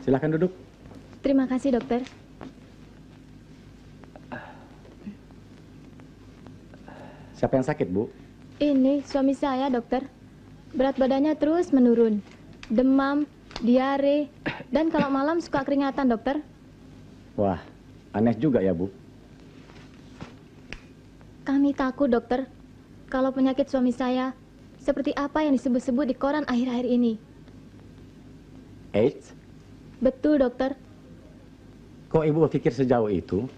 Silahkan duduk. Terima kasih, dokter. Siapa yang sakit, Bu? Ini suami saya, dokter. Berat badannya terus menurun. Demam, diare, dan kalau malam suka keringatan, dokter. Wah, aneh juga ya, Bu. Kami takut, dokter. Kalau penyakit suami saya seperti apa yang disebut-sebut di koran akhir-akhir ini. AIDS? Betul, dokter. Kok Ibu berpikir sejauh itu?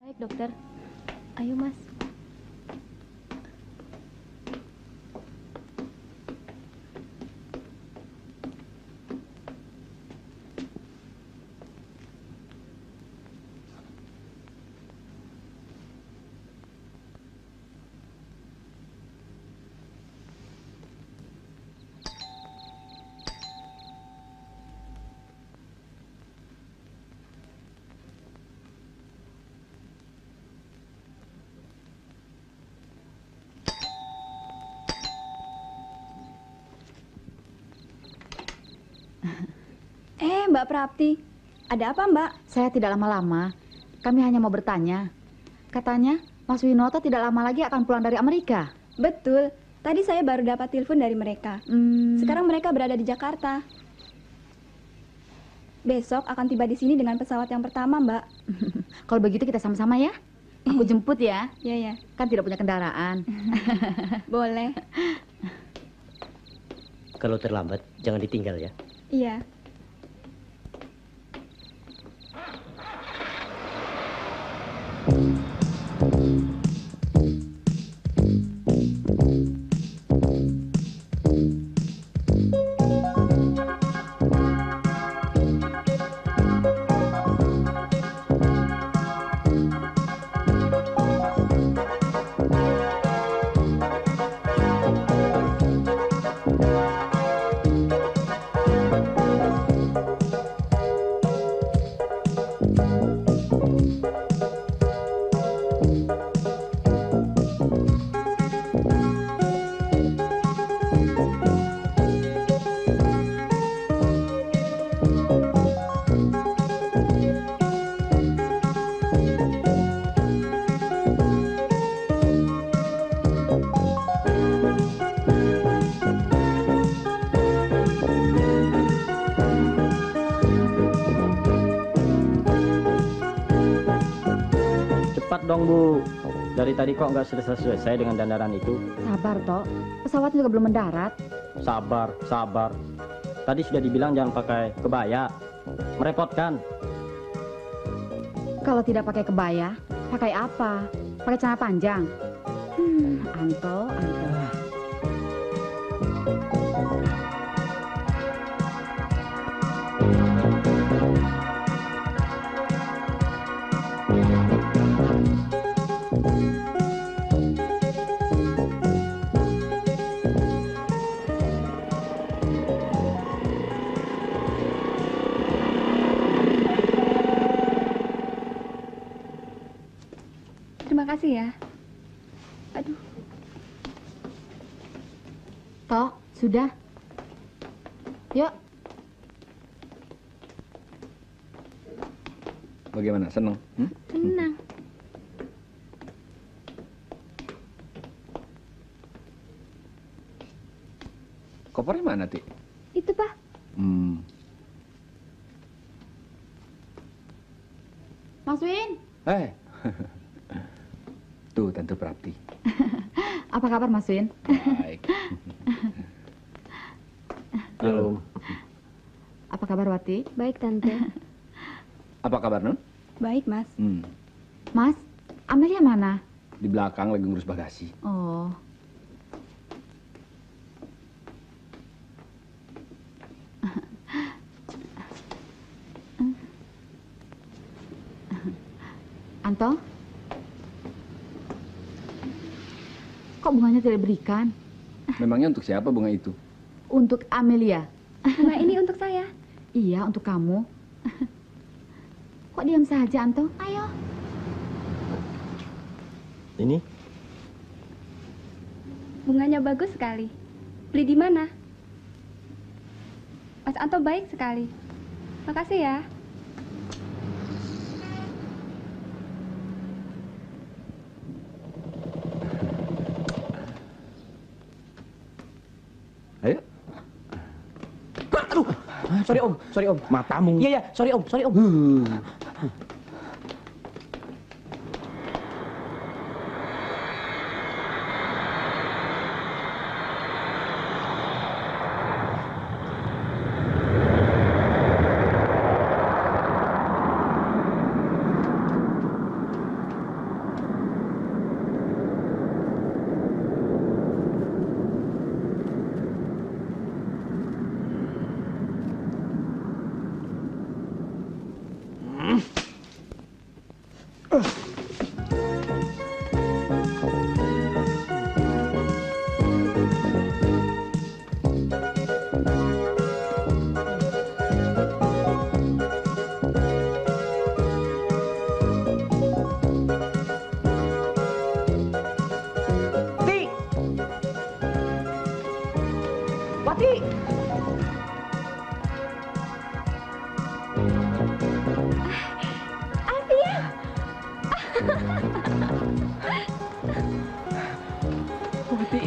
Baik, dokter. Ayo, Mas. Mbak Prapti, ada apa Mbak? Saya tidak lama-lama. Kami hanya mau bertanya. Katanya Mas Winoto tidak lama lagi akan pulang dari Amerika. Betul, tadi saya baru dapat telepon dari mereka. Sekarang mereka berada di Jakarta. Besok akan tiba di sini dengan pesawat yang pertama, Mbak. Kalau begitu kita sama-sama ya. Aku jemput ya. Iya, ya. Kan tidak punya kendaraan. Boleh. Kalau terlambat, jangan ditinggal ya. Iya. Dong Bu, dari tadi kok nggak selesai dengan dandanan itu? Sabar Tok, pesawatnya juga belum mendarat. Sabar, sabar. Tadi sudah dibilang jangan pakai kebaya, merepotkan. Kalau tidak pakai kebaya, pakai apa? Pakai celana panjang. Anto. Terima kasih ya. Aduh. Toh, sudah. Yuk. Bagaimana? Seneng? Tenang. Kopernya mana, Ti? Itu, Pak. Mas Win, Eh. Tuh, Tante Prapti. apa kabar Mas Win? Baik. Halo. Apa kabar Wati? Baik, Tante. Apa kabar, Non? Baik, Mas. Mas, Amelia mana? Di belakang lagi ngurus bagasi. Oh. Anto? Kok bunganya tidak diberikan? Memangnya untuk siapa bunga itu? Untuk Amelia. Bunga ini untuk saya. Iya, untuk kamu. Kok diam saja, Anto? Ayo. Ini? Bunganya bagus sekali. Beli di mana? Mas Anto baik sekali. Makasih ya. Ayo. Aduh, sorry om. Matamu. Iya, sorry om. Wati! Wati.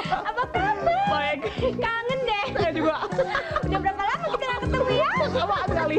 Apa kabar? Baik. Kangen deh. Saya juga. Udah berapa lama kita nggak ketemu ya? Sama sekali.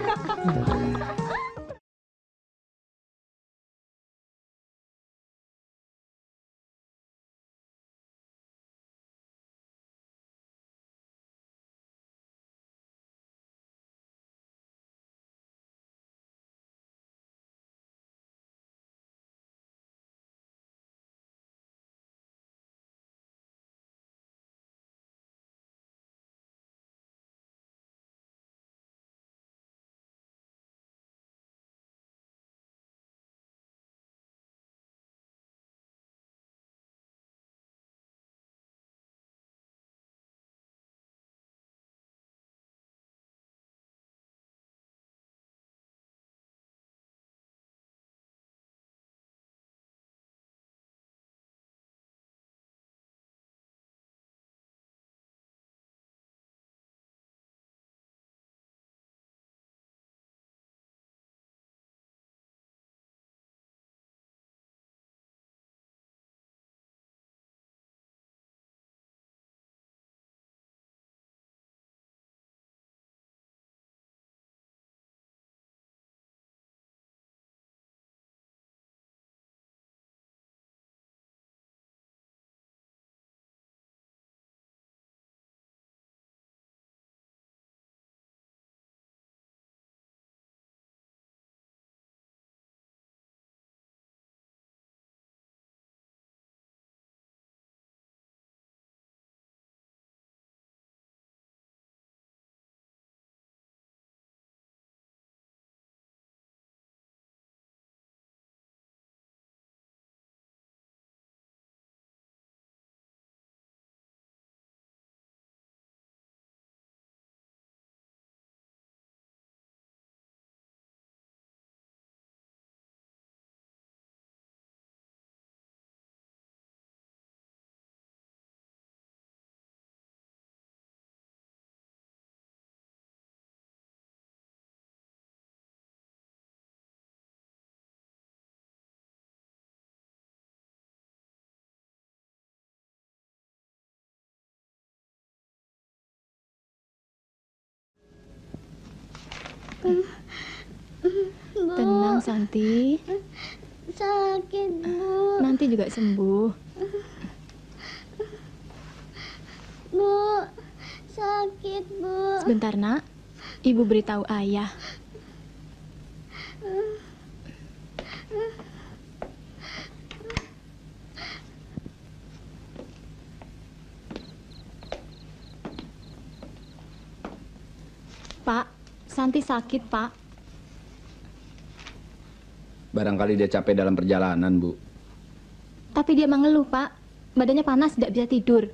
Tenang, Santi. Sakit, Bu. Nanti juga sembuh. Bu, sakit, Bu. Sebentar, Nak. Ibu beritahu ayah. Pak, Santi sakit, Pak. Barangkali dia capek dalam perjalanan, Bu. Tapi dia mengeluh, Pak. Badannya panas, tidak bisa tidur.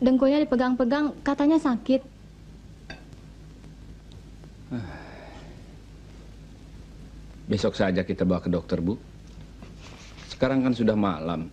Dengkulnya dipegang-pegang, katanya sakit. Besok saja kita bawa ke dokter, Bu. Sekarang kan sudah malam.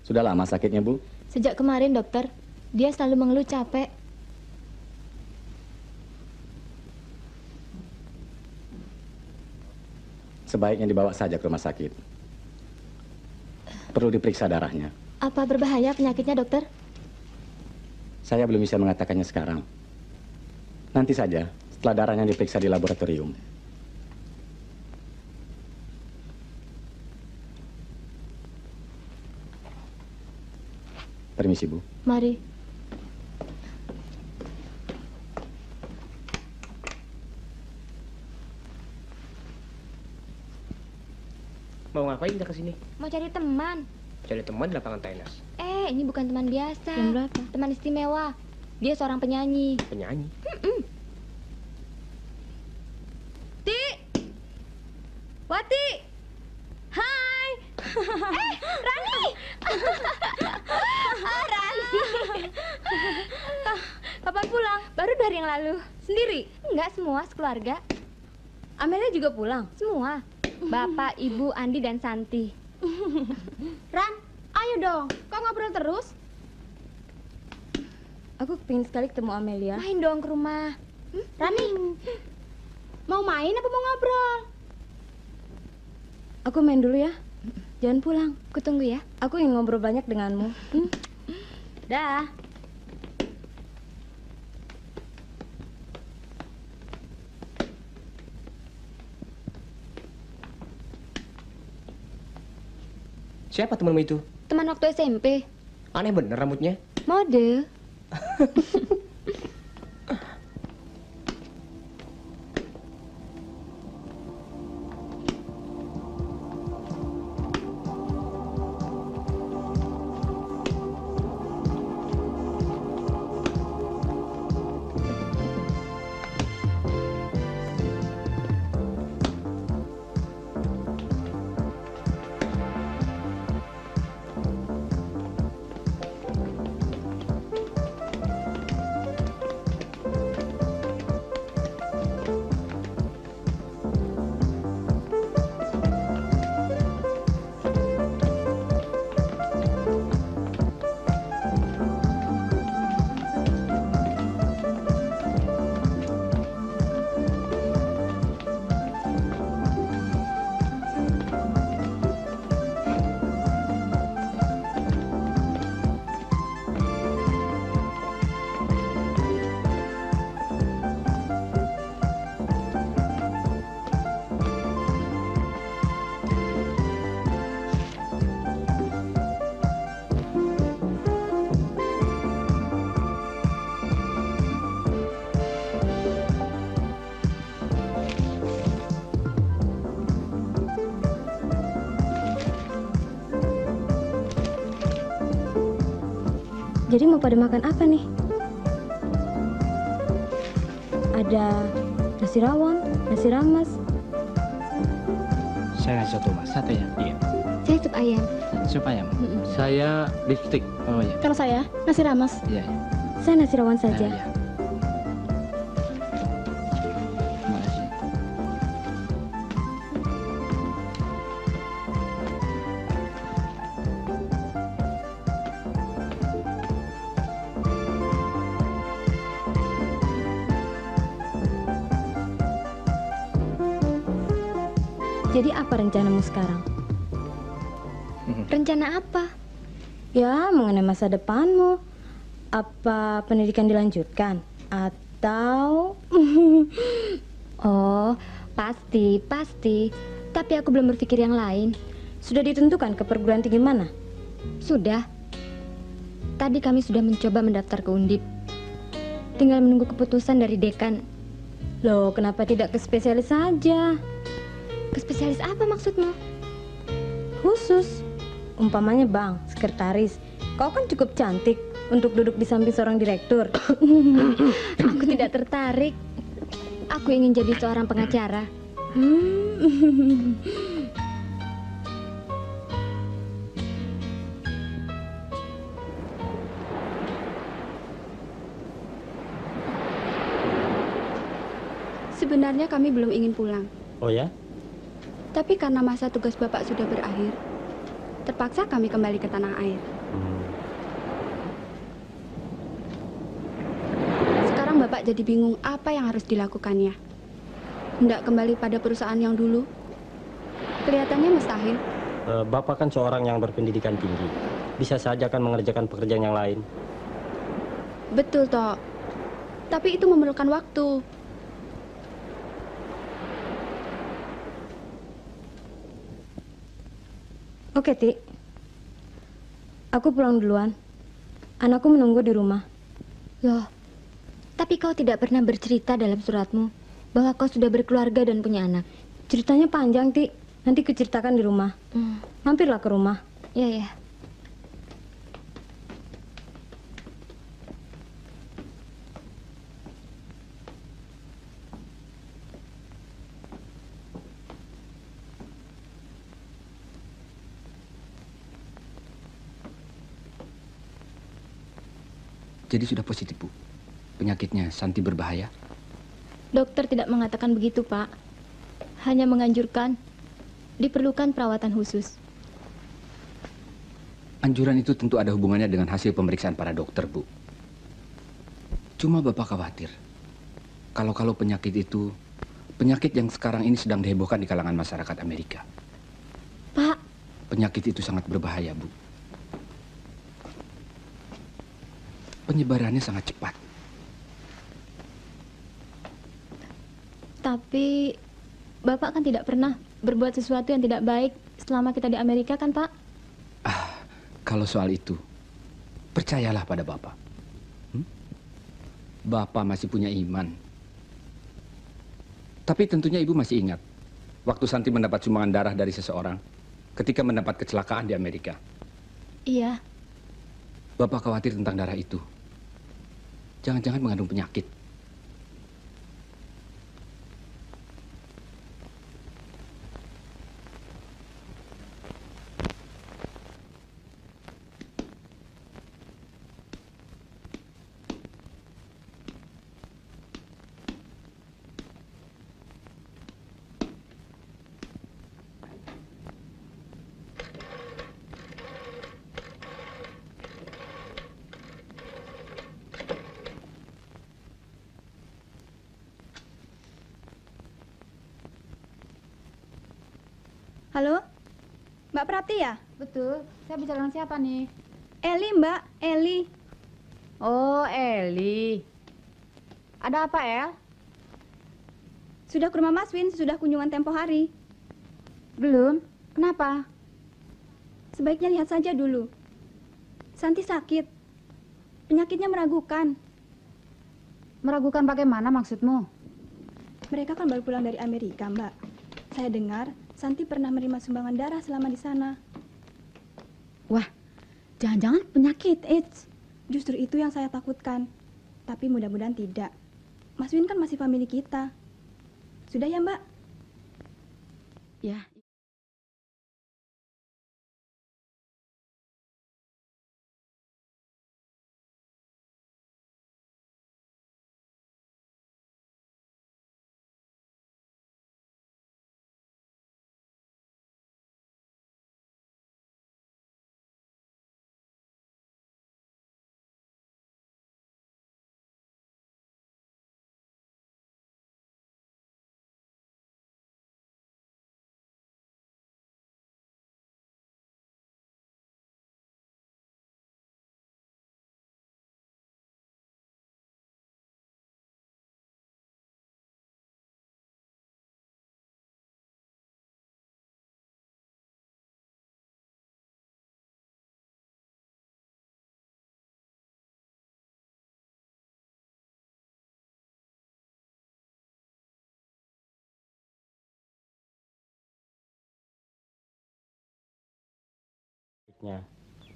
Sudah lama sakitnya, Bu? Sejak kemarin, dokter. Dia selalu mengeluh capek. Sebaiknya dibawa saja ke rumah sakit. Perlu diperiksa darahnya. Apa berbahaya penyakitnya, dokter? Saya belum bisa mengatakannya sekarang. Nanti saja, setelah darahnya diperiksa di laboratorium. Permisi, Bu. Mari. Mau ngapain kita kesini? Mau cari teman. Cari teman di lapangan tenis. Ini bukan teman biasa. Jam berapa? Teman istimewa. Dia seorang penyanyi. Penyanyi. Ti! Wati! Hai! Rani! Rani! Kapan pulang? Baru 2 hari yang lalu. Sendiri? Enggak, semua sekeluarga. Amelia juga pulang? Semua. Bapak, Ibu, Andi, dan Santi. Ran, ayo dong. Kok ngobrol terus? Aku pengen sekali ketemu Amelia. Main dong ke rumah. Rani, mau main apa mau ngobrol? Aku main dulu ya. Jangan pulang. Aku tunggu ya. Aku ingin ngobrol banyak denganmu. Dah. Siapa temanmu itu? Teman waktu SMP. Aneh bener rambutnya. Mode. Jadi mau pada makan apa nih? Ada nasi rawon, nasi rames, Saya ngasih satu mas. Satu ya? Iya. Saya sup ayam. Sup ayam. Saya beef stick. Oh iya. Kalau saya, nasi rames. Iya. Saya nasi rawon saja. Iya. Terima kasih. Jadi apa rencanamu sekarang? Rencana apa? Ya, mengenai masa depanmu. Apa pendidikan dilanjutkan? Atau... Oh, pasti. Tapi aku belum berpikir yang lain. Sudah ditentukan ke perguruan tinggi mana? Sudah. Tadi kami sudah mencoba mendaftar ke Undip. Tinggal menunggu keputusan dari dekan. Loh, kenapa tidak ke spesialis saja? Ke spesialis apa maksudmu? Khusus. Umpamanya bank, sekretaris. Kau kan cukup cantik untuk duduk di samping seorang direktur. Aku tidak tertarik. Aku ingin jadi seorang pengacara. Sebenarnya kami belum ingin pulang. Oh ya? Tapi karena masa tugas Bapak sudah berakhir, terpaksa kami kembali ke tanah air. Sekarang Bapak jadi bingung apa yang harus dilakukannya. Hendak kembali pada perusahaan yang dulu? Kelihatannya mustahil. Bapak kan seorang yang berpendidikan tinggi. Bisa saja kan mengerjakan pekerjaan yang lain. Betul, Tok. Tapi itu memerlukan waktu. Oke, Ti. Aku pulang duluan. Anakku menunggu di rumah. Loh, tapi kau tidak pernah bercerita dalam suratmu bahwa kau sudah berkeluarga dan punya anak. Ceritanya panjang, Ti. Nanti kuceritakan di rumah. Mampirlah ke rumah. Iya. Jadi sudah positif, Bu. Penyakitnya Santi berbahaya. Dokter tidak mengatakan begitu, Pak. Hanya menganjurkan diperlukan perawatan khusus. Anjuran itu tentu ada hubungannya dengan hasil pemeriksaan para dokter, Bu. Cuma Bapak khawatir. Kalau penyakit itu, penyakit yang sekarang ini sedang dihebohkan di kalangan masyarakat Amerika. Pak. Penyakit itu sangat berbahaya, Bu. Penyebarannya sangat cepat. Tapi Bapak kan tidak pernah berbuat sesuatu yang tidak baik selama kita di Amerika kan, Pak? Kalau soal itu, percayalah pada Bapak. Bapak masih punya iman. Tapi tentunya Ibu masih ingat waktu Santi mendapat sumbangan darah dari seseorang ketika mendapat kecelakaan di Amerika. Iya. Bapak khawatir tentang darah itu. Jangan-jangan mengandung penyakit. Halo? Mbak Prapti ya? Betul. Saya bicara dengan siapa nih? Eli, Mbak. Eli. Oh, Eli. Ada apa, El? Sudah ke rumah Mas Win, sudah kunjungan tempo hari. Belum. Kenapa? Sebaiknya lihat saja dulu. Santi sakit. Penyakitnya meragukan. Meragukan bagaimana maksudmu? Mereka kan baru pulang dari Amerika, Mbak. Saya dengar Santi pernah menerima sumbangan darah selama di sana. Wah, jangan-jangan penyakit AIDS. Justru itu yang saya takutkan. Tapi mudah-mudahan tidak. Mas Win kan masih famili kita. Sudah ya, Mbak? Ya.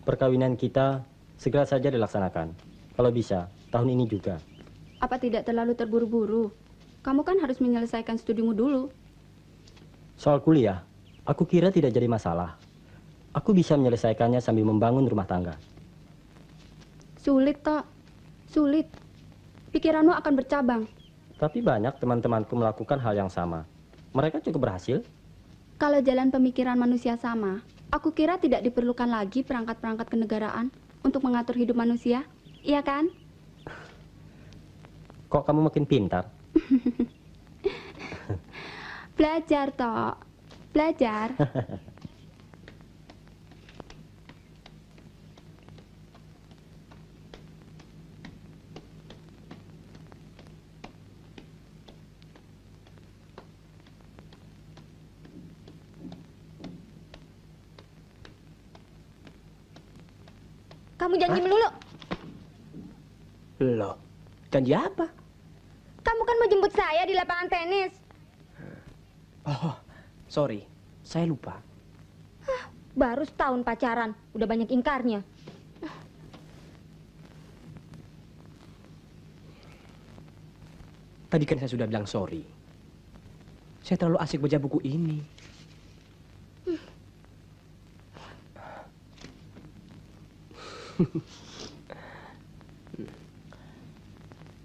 Perkawinan kita segera saja dilaksanakan. Kalau bisa, tahun ini juga. Apa tidak terlalu terburu-buru? Kamu kan harus menyelesaikan studimu dulu. Soal kuliah, aku kira tidak jadi masalah. Aku bisa menyelesaikannya sambil membangun rumah tangga. Sulit, Tok. Sulit. Pikiranmu akan bercabang. Tapi banyak teman-temanku melakukan hal yang sama. Mereka cukup berhasil. Kalau jalan pemikiran manusia sama, aku kira tidak diperlukan lagi perangkat-perangkat kenegaraan untuk mengatur hidup manusia. Iya kan? Kok kamu makin pintar? Belajar, Tok. Belajar. Kamu janji melulu. Loh, janji apa? Kamu kan mau jemput saya di lapangan tenis. Oh, sorry. Saya lupa. Baru setahun pacaran, udah banyak ingkarnya. Tadi kan saya sudah bilang sorry. Saya terlalu asik baca buku ini.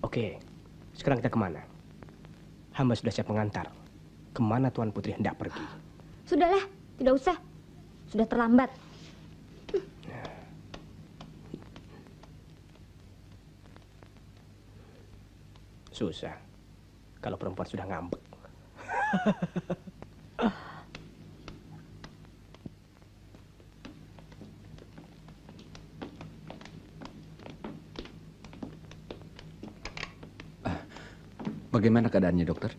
Oke, sekarang kita kemana? Hamba sudah siap mengantar. Kemana Tuan Putri hendak pergi? Sudahlah, tidak usah. Sudah terlambat. Susah. Kalau perempuan sudah ngambek. Bagaimana keadaannya, dokter?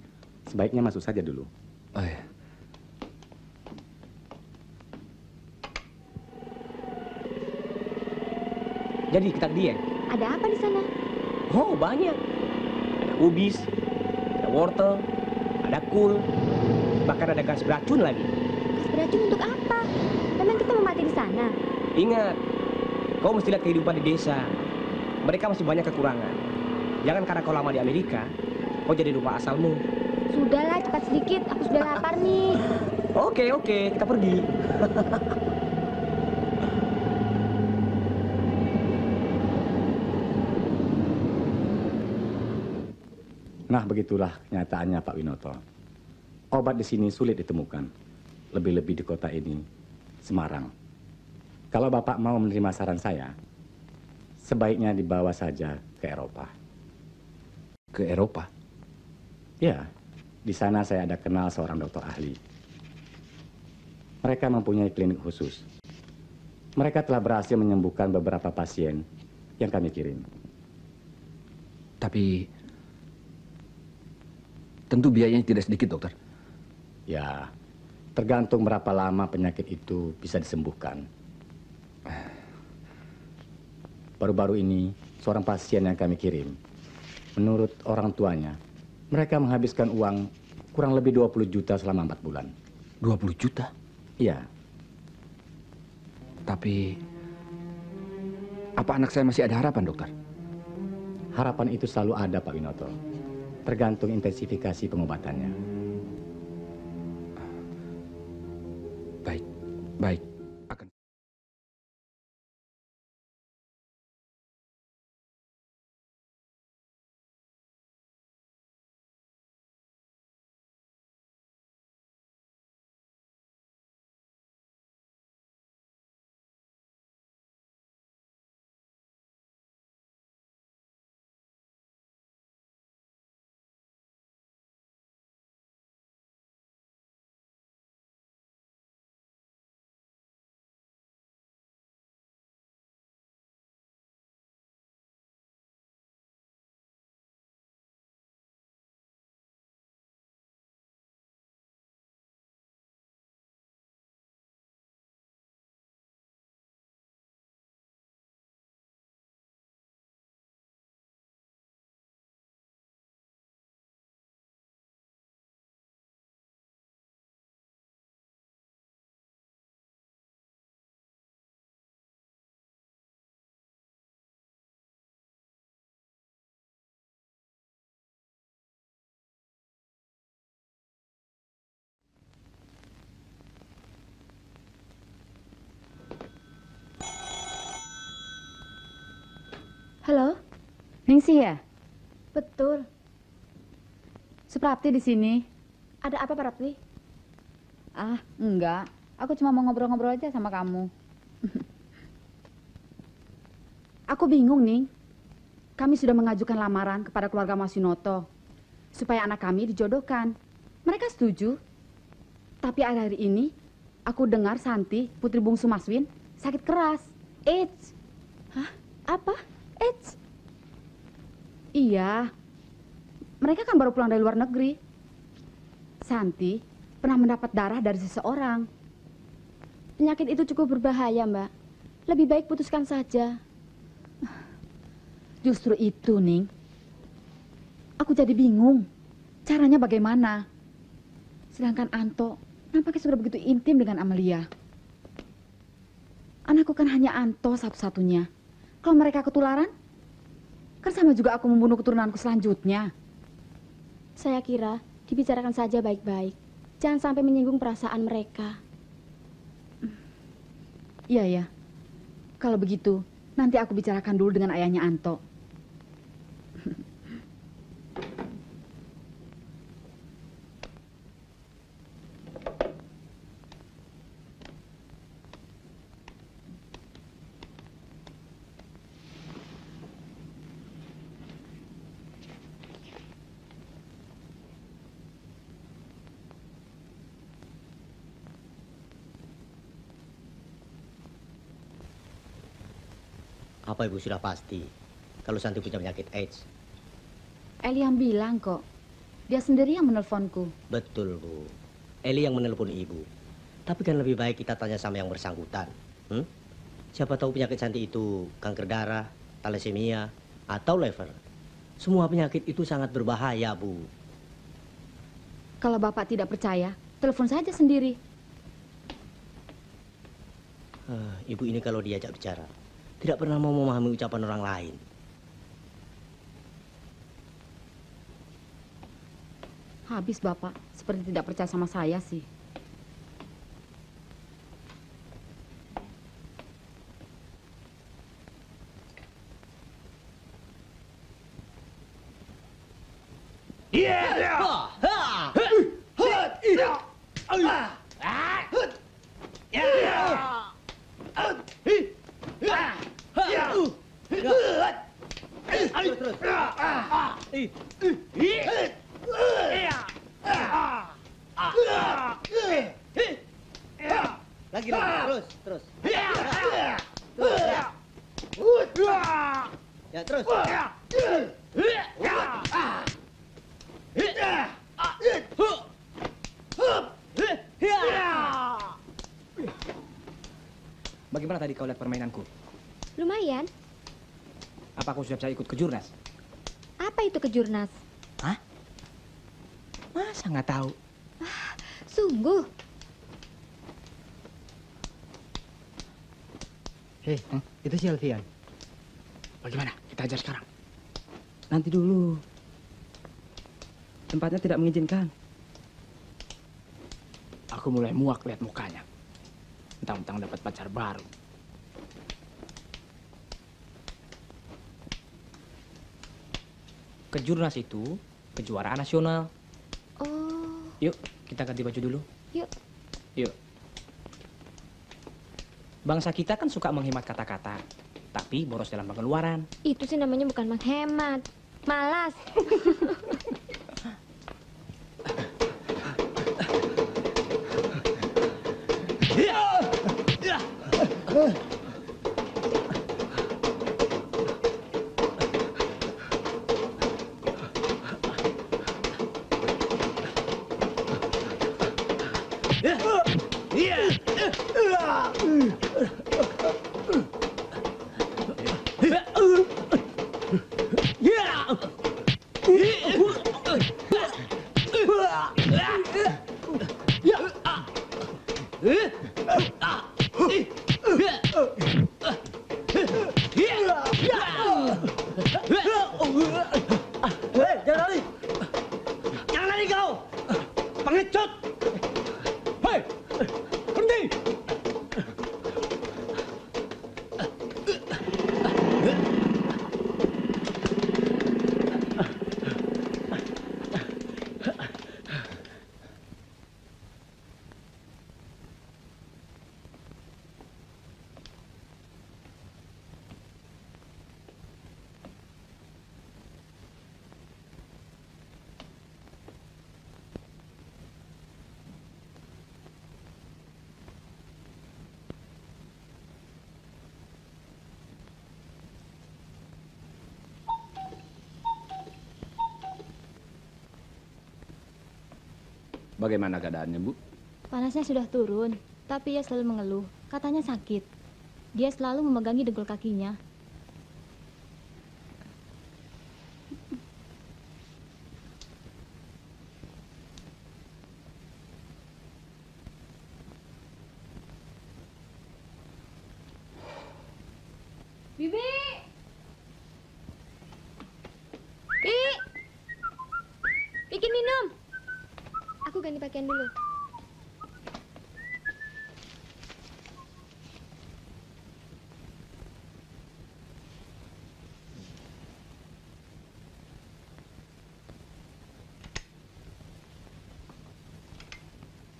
Sebaiknya masuk saja dulu. Oh, ya. Jadi kita diet. Ada apa di sana? Oh, banyak. Ada ubis, ada wortel, ada kul, bahkan ada gas beracun lagi. Gas beracun untuk apa? Memang kita mau mati di sana. Ingat, kau mesti lihat kehidupan di desa. Mereka masih banyak kekurangan. Jangan karena kau lama di Amerika, kau jadi lupa asalmu. Sudahlah, cepat sedikit. Aku sudah lapar nih. Oke, kita pergi. Nah, begitulah kenyataannya, Pak Winoto. Obat di sini sulit ditemukan. Lebih-lebih di kota ini, Semarang. Kalau Bapak mau menerima saran saya, sebaiknya dibawa saja ke Eropa. Ke Eropa? Ya, di sana saya ada kenal seorang dokter ahli. Mereka mempunyai klinik khusus. Mereka telah berhasil menyembuhkan beberapa pasien yang kami kirim. Tapi tentu biayanya tidak sedikit, dokter. Ya, tergantung berapa lama penyakit itu bisa disembuhkan. Baru-baru ini, seorang pasien yang kami kirim, menurut orang tuanya, mereka menghabiskan uang kurang lebih 20 juta selama 4 bulan. 20 juta? Iya. Tapi, apa anak saya masih ada harapan, dokter? Harapan itu selalu ada, Pak Winoto. Tergantung intensifikasi pengobatannya. Baik, akan. Halo, Ningsih ya? betul. Suprapti di sini. Ada apa, Pak Rapli? Ah, enggak. Aku cuma mau ngobrol-ngobrol aja sama kamu. Aku bingung, Ning. Kami sudah mengajukan lamaran kepada keluarga Mas Winoto supaya anak kami dijodohkan. Mereka setuju. Tapi akhir-akhir ini aku dengar Santi, putri bungsu Mas Win, sakit keras. AIDS. Hah? Apa? AIDS? Iya. Mereka kan baru pulang dari luar negeri. Santi pernah mendapat darah dari seseorang. Penyakit itu cukup berbahaya, Mbak. Lebih baik putuskan saja. Justru itu, Ning. Aku jadi bingung. Caranya bagaimana? Sedangkan Anto nampaknya sudah begitu intim dengan Amelia. Anakku kan hanya Anto satu-satunya. Kalau mereka ketularan, kan sama juga aku membunuh keturunanku selanjutnya. Saya kira dibicarakan saja baik-baik. Jangan sampai menyinggung perasaan mereka. Iya, ya. Kalau begitu, nanti aku bicarakan dulu dengan ayahnya Anto. Apa Ibu sudah pasti kalau Santi punya penyakit AIDS? Eli yang bilang kok. Dia sendiri yang menelponku. Betul, Bu. Eli yang menelpon Ibu. Tapi kan lebih baik kita tanya sama yang bersangkutan. Siapa tahu penyakit Santi itu kanker darah, thalassemia, atau liver. Semua penyakit itu sangat berbahaya, Bu. Kalau Bapak tidak percaya, telepon saja sendiri. Ibu ini kalau diajak bicara, tidak pernah mau memahami ucapan orang lain. Habis Bapak, seperti tidak percaya sama saya sih. Lagi, terus. Ya, terus. Bagaimana tadi kau lihat permainanku? Lumayan. Apa aku sudah bisa ikut ke Jurnas? Apa itu kejurnas? Hah? Masa nggak tahu? Sungguh. Hei, itu si Alfian. Bagaimana? Kita ajar sekarang. Nanti dulu. Tempatnya tidak mengizinkan. Aku mulai muak lihat mukanya. Mentang-mentang dapat pacar baru. Kejurnas itu kejuaraan nasional. Oh. Yuk, kita ganti baju dulu. Yuk. Yuk. Bangsa kita kan suka menghemat kata-kata, tapi boros dalam pengeluaran. Itu sih namanya bukan menghemat. Malas. Jangan lari! Jangan lari kau! Pengecut! Hei! Berhenti! Bagaimana keadaannya, Bu? Panasnya sudah turun, tapi ia selalu mengeluh. Katanya sakit. Dia selalu memegangi dengkul kakinya. Bibi! Bi! Bikin minum. Aku ganti pakaian dulu.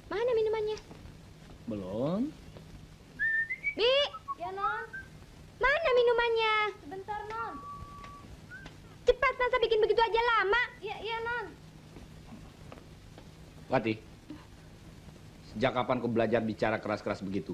Mana minumannya? Belum. Bi! Ya, Non. Mana minumannya? Sebentar, Non. Cepat, masa bikin begitu aja lama? Iya, Non. Wati, sejak kapan kau belajar bicara keras-keras begitu?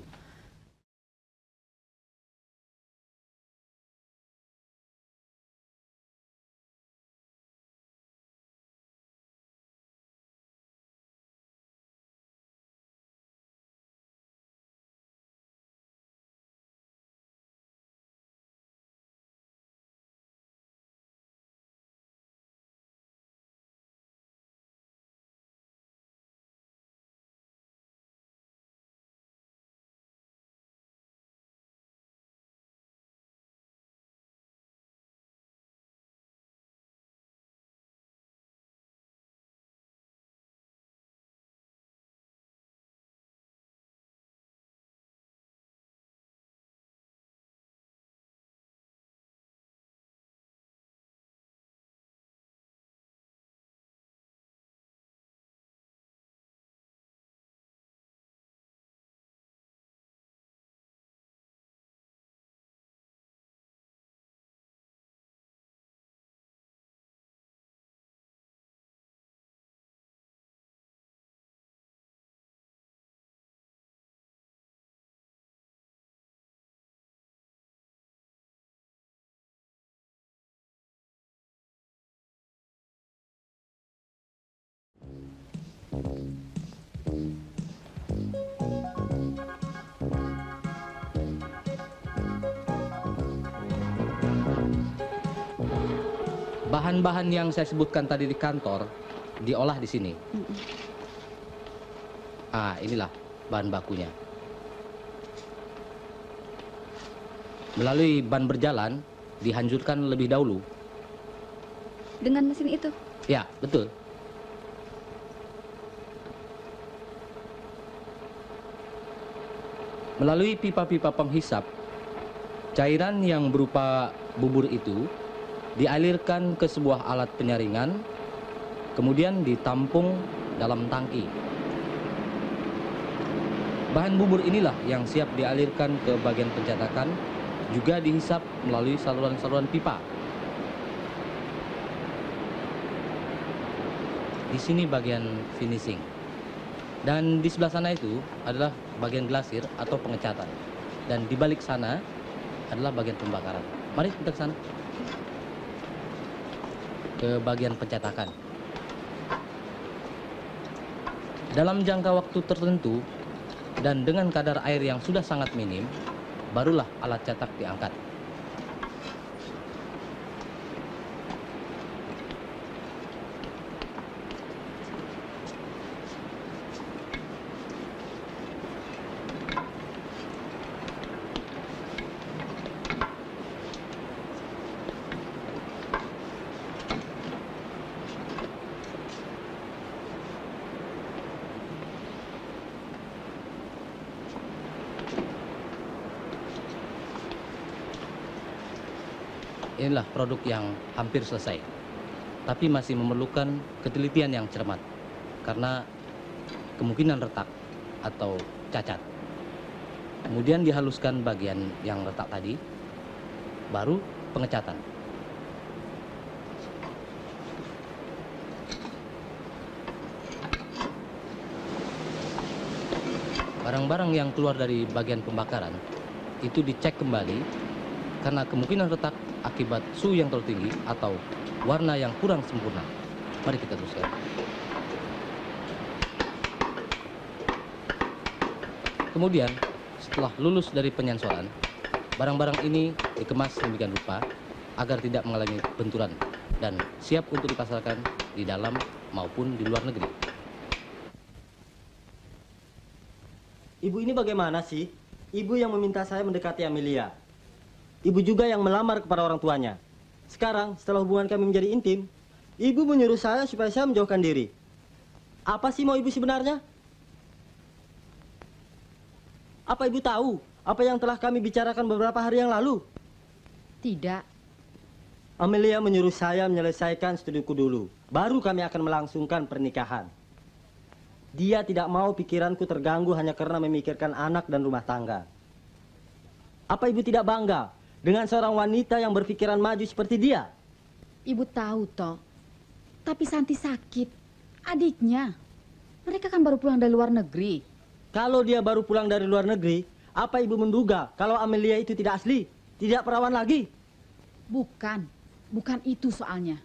Bahan-bahan yang saya sebutkan tadi di kantor diolah di sini. Ah, inilah bahan bakunya. Melalui ban berjalan dihancurkan lebih dahulu. Dengan mesin itu? Ya, betul. Melalui pipa-pipa penghisap, cairan yang berupa bubur itu dialirkan ke sebuah alat penyaringan, kemudian ditampung dalam tangki. Bahan bubur inilah yang siap dialirkan ke bagian pencetakan, juga dihisap melalui saluran-saluran pipa. Di sini bagian finishing. Dan di sebelah sana itu adalah bagian glasir atau pengecatan. Dan di balik sana adalah bagian pembakaran. Mari kita ke sana. Ke bagian pencetakan. Dalam jangka waktu tertentu dan dengan kadar air yang sudah sangat minim, barulah alat cetak diangkat. Inilah produk yang hampir selesai, tapi masih memerlukan ketelitian yang cermat karena kemungkinan retak atau cacat. Kemudian dihaluskan bagian yang retak tadi, baru pengecatan. Barang-barang yang keluar dari bagian pembakaran itu dicek kembali karena kemungkinan retak akibat suhu yang terlalu tinggi atau warna yang kurang sempurna. Mari kita teruskan. Kemudian, setelah lulus dari penyensoran, barang-barang ini dikemas sedemikian rupa agar tidak mengalami benturan dan siap untuk dipasarkan di dalam maupun di luar negeri. Ibu ini bagaimana sih? Ibu yang meminta saya mendekati Amelia. Ibu juga yang melamar kepada orang tuanya. Sekarang, setelah hubungan kami menjadi intim, ibu menyuruh saya supaya saya menjauhkan diri. Apa sih mau ibu sebenarnya? Apa ibu tahu apa yang telah kami bicarakan beberapa hari yang lalu? Tidak. Amelia menyuruh saya menyelesaikan studiku dulu. Baru kami akan melangsungkan pernikahan. Dia tidak mau pikiranku terganggu hanya karena memikirkan anak dan rumah tangga. Apa ibu tidak bangga dengan seorang wanita yang berpikiran maju seperti dia? Ibu tahu, toh. Tapi Santi sakit. Adiknya. Mereka kan baru pulang dari luar negeri. Kalau dia baru pulang dari luar negeri, apa ibu menduga kalau Amelia itu tidak asli? Tidak perawan lagi? Bukan. Bukan itu soalnya.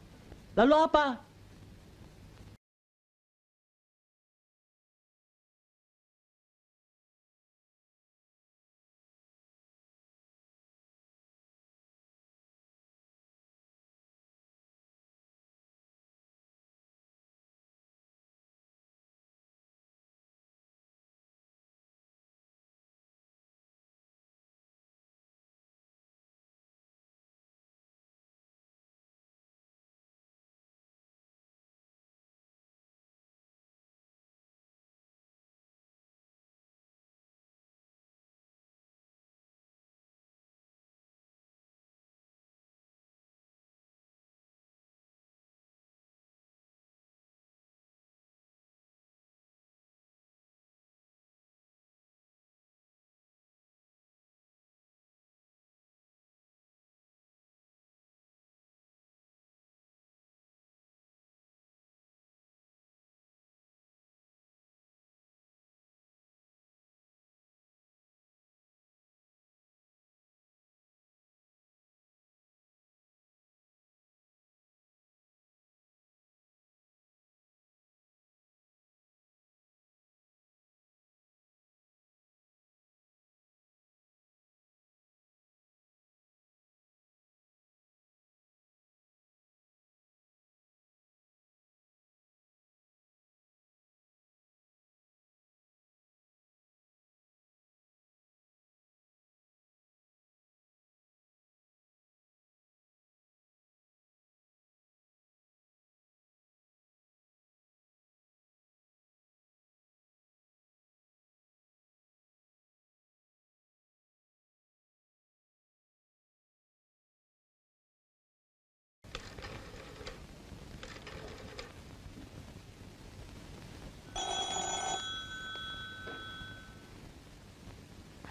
Lalu apa?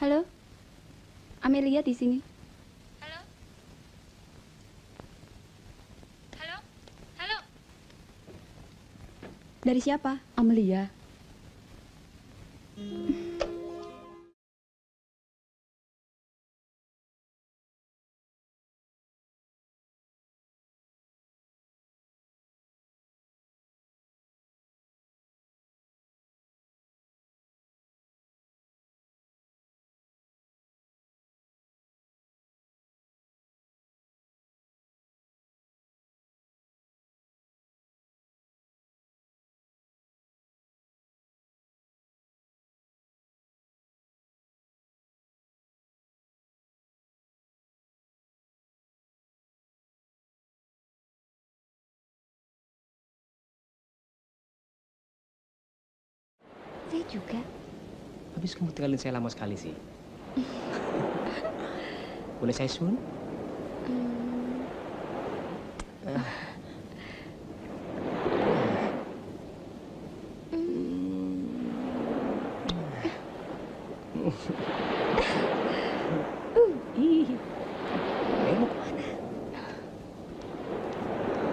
Halo? Amelia di sini. Halo? Halo? Halo? Dari siapa? Amelia. Saya juga. Habis kamu tinggalin saya lama sekali sih. Boleh saya sun? Mau kemana?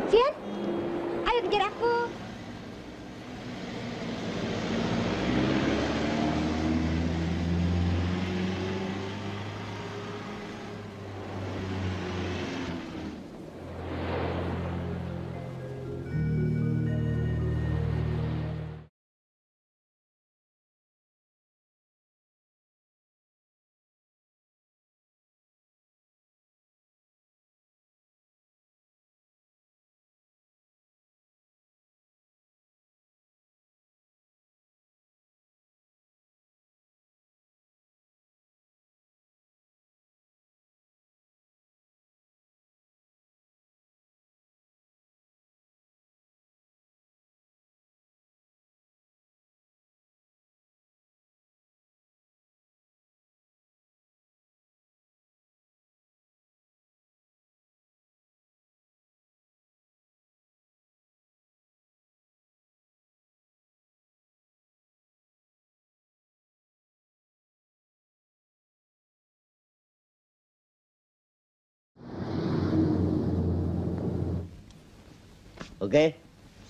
Cian, ayo kejar aku. Oke,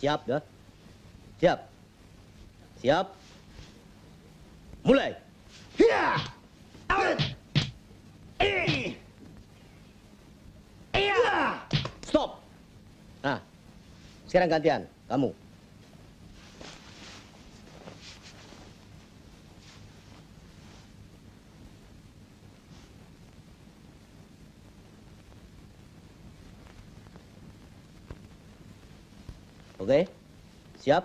siap dah. Siap. Siap. Mulai. Hiya! Awet! Iya! Stop. Nah, sekarang gantian, kamu. Oke, siap.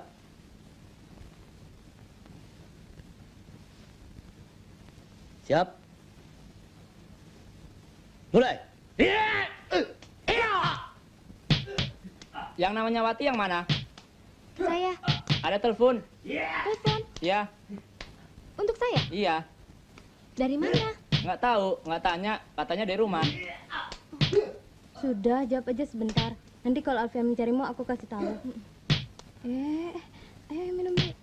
Siap. Mulai. Yang namanya Wati yang mana? Saya. Ada telepon. Telepon. Ya. Untuk saya? Iya. Dari mana? Nggak tahu, nggak tanya. Katanya dari rumah. Sudah, jawab aja sebentar. Nanti kalau Alfia mencarimu, aku kasih tahu. Ayo minum dulu.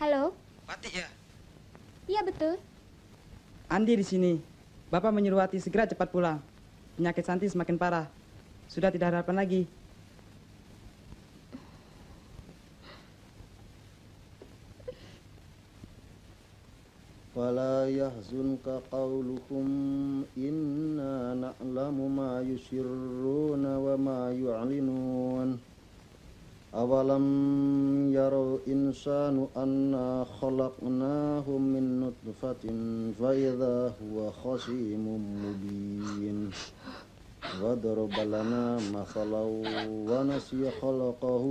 Halo? Wati ya? Iya betul. Andi di sini. Bapak menyuruh Wati segera cepat pulang. Penyakit Santi semakin parah. Sudah tidak ada harapan lagi. فلا يحزنك قولهم إنا نعلم ما يسرون وما يعلنون أولم يروا الإنسان أنا خلقناهم من نطفة فإذا هو خصيم مبين وضرب لنا مثلا ونسي خلقه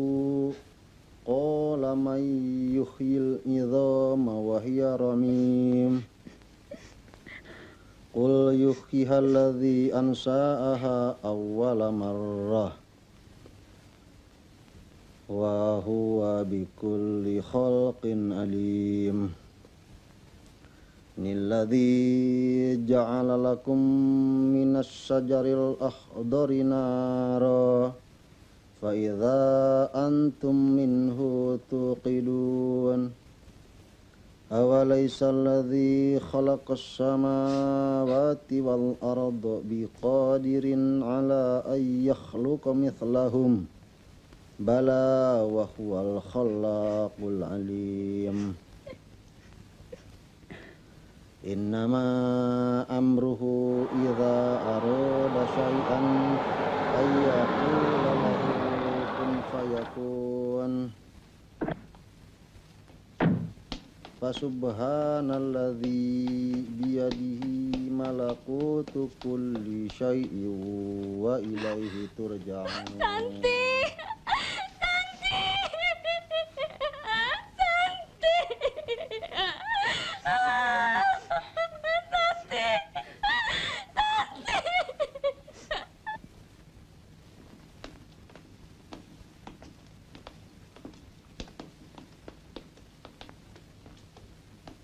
قال من يحيي العظام وهي رميم قل يحييها الذي أنشأها أول مرة وهو بكل خلق عليم Nilladzi ja'ala lakum minas syajaril akhdari nara fa idza antum minhu tuqidun awalaysa alladzi khalaqas samawati wal arda biqadirin ala ay yakhluqa mithlahum bala wa huwal khallaqul alim. Innama amruhu idza arada syai'an ay yaqula lahu kun fayakun. Fasubhanalladzi biyadihi malakutu kulli syai'in wa ilaihi turja'un. Santi!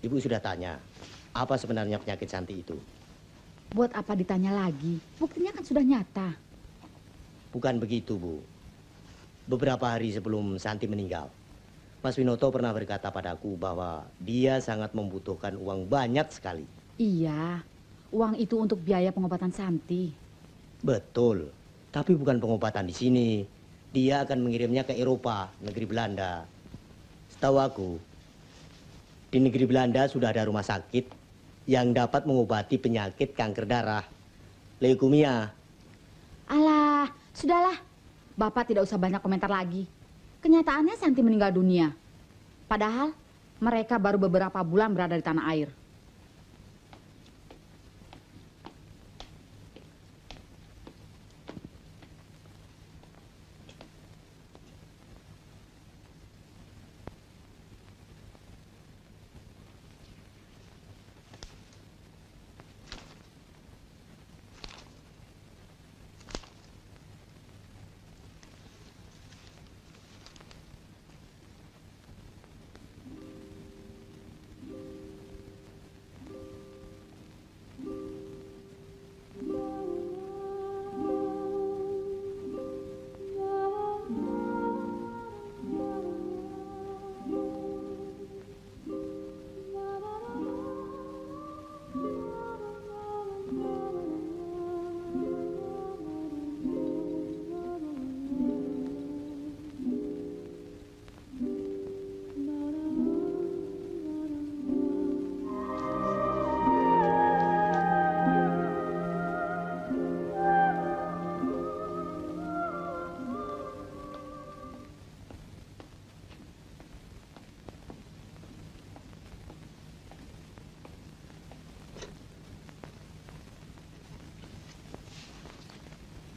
Ibu sudah tanya, apa sebenarnya penyakit Santi itu? Buat apa ditanya lagi? Buktinya kan sudah nyata. Bukan begitu, Bu. Beberapa hari sebelum Santi meninggal, Mas Winoto pernah berkata padaku bahwa dia sangat membutuhkan uang banyak sekali. Iya, uang itu untuk biaya pengobatan Santi. Betul, tapi bukan pengobatan di sini. Dia akan mengirimnya ke Eropa, negeri Belanda. Setahu aku, di negeri Belanda sudah ada rumah sakit yang dapat mengobati penyakit kanker darah, leukemia. Alah, sudahlah. Bapak tidak usah banyak komentar lagi. Kenyataannya Santi meninggal dunia. Padahal mereka baru beberapa bulan berada di tanah air.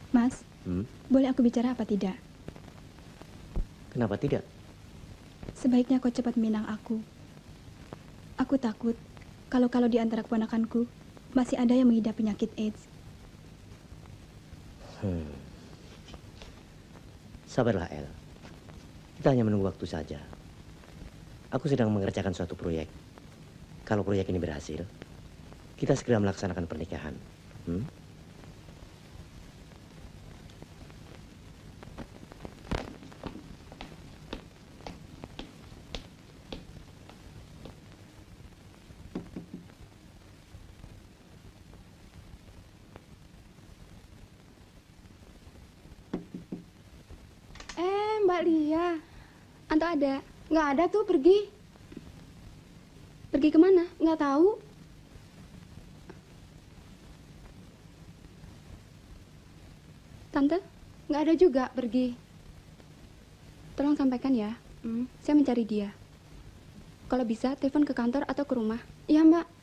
Mas, boleh aku bicara apa tidak? Kenapa tidak? Sebaiknya kau cepat minang aku. Aku takut kalau di antara keponakanku masih ada yang mengidap penyakit AIDS. Sabarlah, El. Kita hanya menunggu waktu saja. Aku sedang mengerjakan suatu proyek. Kalau proyek ini berhasil, kita segera melaksanakan pernikahan. Mbak Lia, Anto ada? Nggak ada tuh, pergi. Pergi kemana? Nggak tahu. Tante? Nggak ada juga, pergi. Tolong sampaikan ya. Saya mencari dia. Kalau bisa, telepon ke kantor atau ke rumah. Iya, Mbak.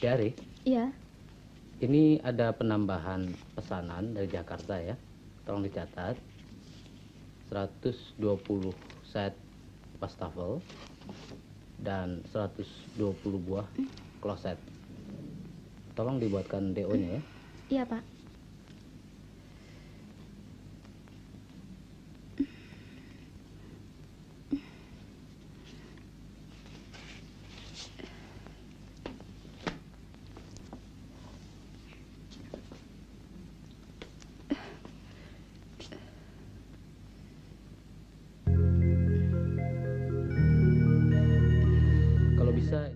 Si Ari, Iya. ini ada penambahan pesanan dari Jakarta ya. Tolong dicatat. 120 set wastafel dan 120 buah kloset. Tolong dibuatkan DO-nya ya. Iya, Pak. Kalau bisa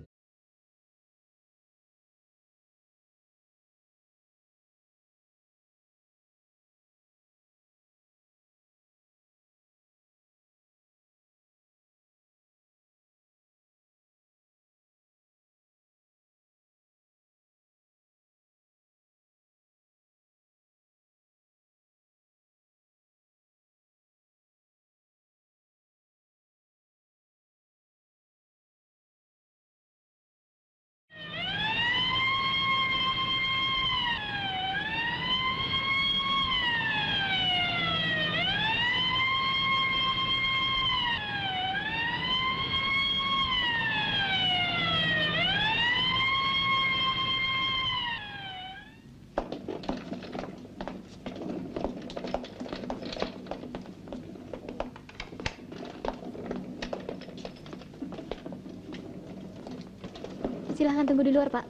Silahkan tunggu di luar, Pak.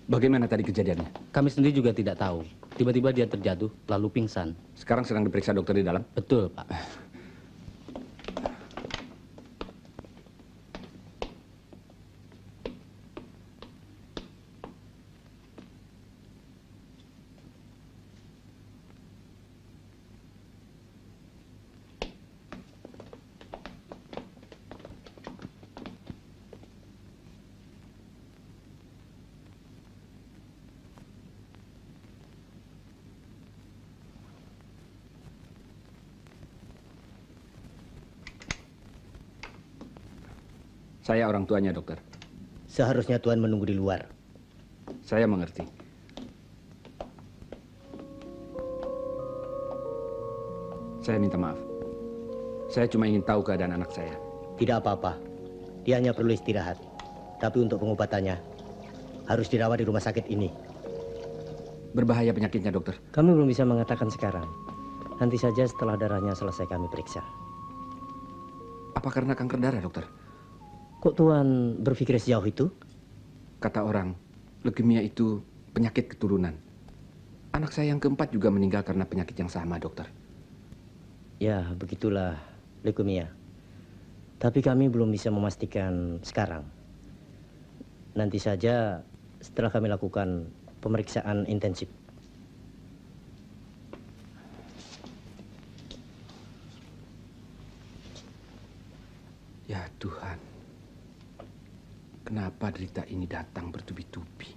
Bagaimana tadi kejadiannya? kami sendiri juga tidak tahu. Tiba-tiba dia terjatuh lalu pingsan. Sekarang sedang diperiksa dokter di dalam? Betul, Pak. Saya orang tuanya, dokter. Seharusnya Tuhan menunggu di luar. Saya mengerti. Saya minta maaf. Saya cuma ingin tahu keadaan anak saya. Tidak apa-apa. Dia hanya perlu istirahat. Tapi untuk pengobatannya, harus dirawat di rumah sakit ini. Berbahaya penyakitnya, dokter. Kami belum bisa mengatakan sekarang. Nanti saja setelah darahnya selesai kami periksa. Apa karena kanker darah, dokter? Kok Tuhan berpikir sejauh itu? Kata orang, leukemia itu penyakit keturunan. Anak saya yang keempat juga meninggal karena penyakit yang sama, dokter. Ya, begitulah leukemia. Tapi kami belum bisa memastikan sekarang. Nanti saja setelah kami lakukan pemeriksaan intensif. Ya Tuhan, kenapa derita ini datang bertubi-tubi?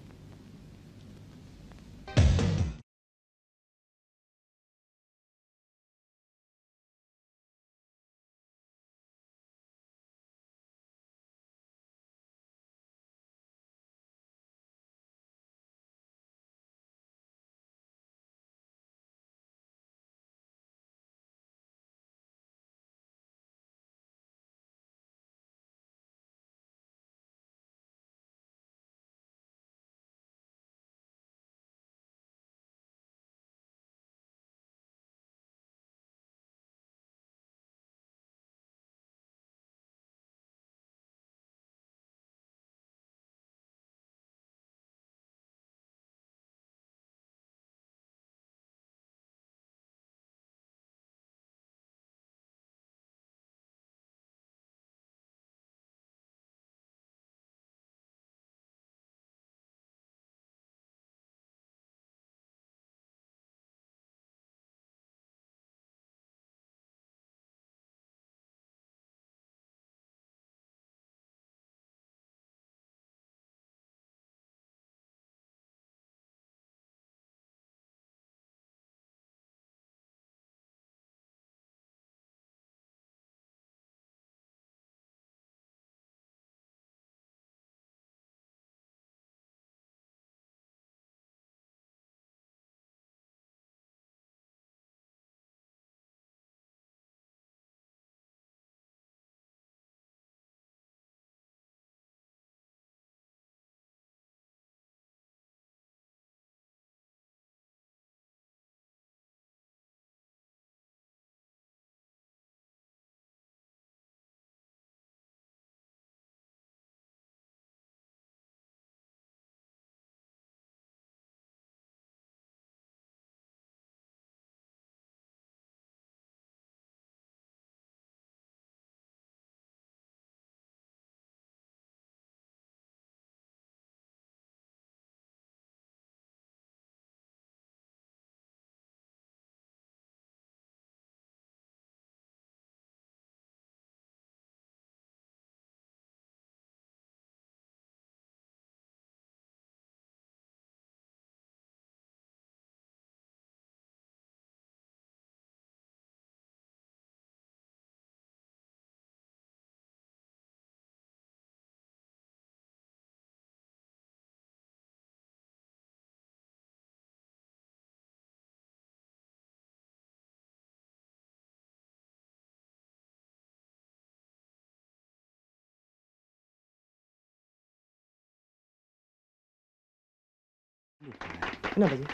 Kenapa sih?